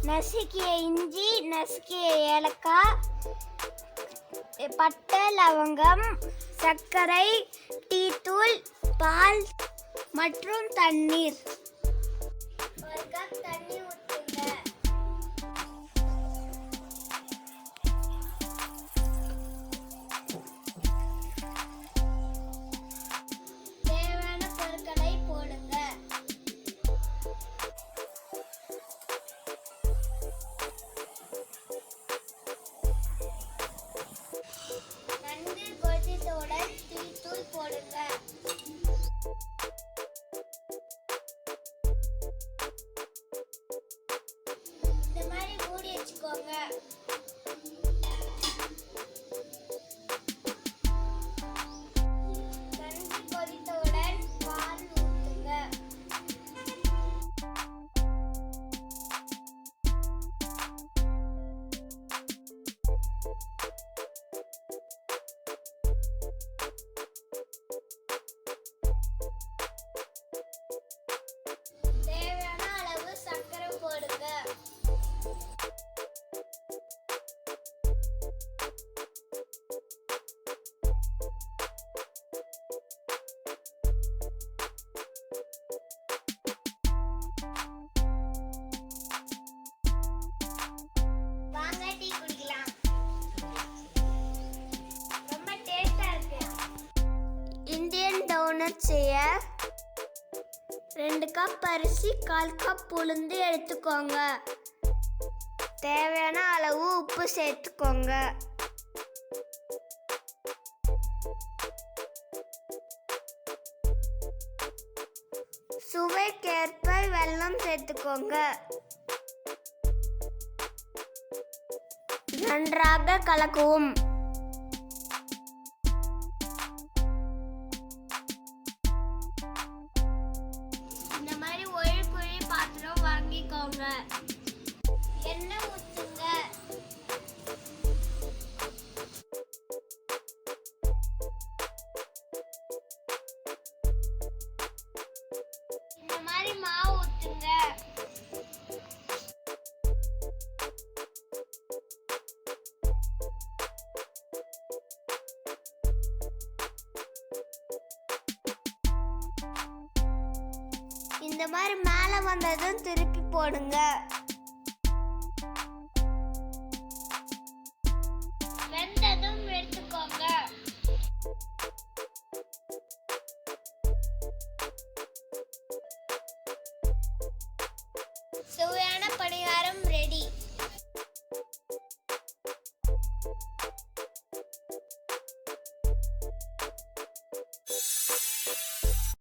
நசுக்கிய இஞ்சி, நசுக்கிய ஏலக்காய், பட்டை, லவங்கம், சர்க்கரை, டீத்தூள், பால் மற்றும் தண்ணீர். ஒரு கப் தண்ணி ஊற்றுங்க. தேவையான பொருட்களை போடுங்க. நன்கு கொதித்தவுடன் டீத்தூள் போடுங்க. இந்த மாதிரி மூடி வச்சுக்கோங்க. நன்கு கொதித்தவுடன் பால் ஊற்றுங்க. தேவையான அளவு சர்க்கரை போடுங்க. வாங்க டீ குடிக்கலாம். ரொம்ப டேஸ்டா இருக்கு. இந்தியன் டோனட் செய்ய 2 கப் அரிசி, 1/4 கப் உளுந்து எடுத்துக்கோங்க. தேவையான அளவு உப்பு சேர்த்துக்கோங்க. சுவைக்கேற்ப வெல்லம் சேர்த்துக்கோங்க. நன்றாக கலக்கவும். இந்த மாதிரி ஒரு குழி பாத்திரம் வாங்கிக்கோங்க. எண்ணெய் ஊற்றுங்க. இந்த மாதிரி மாவு ஊற்றுங்க. இந்த மாதிரி மேலே வந்ததும் திருப்பி போடுங்க.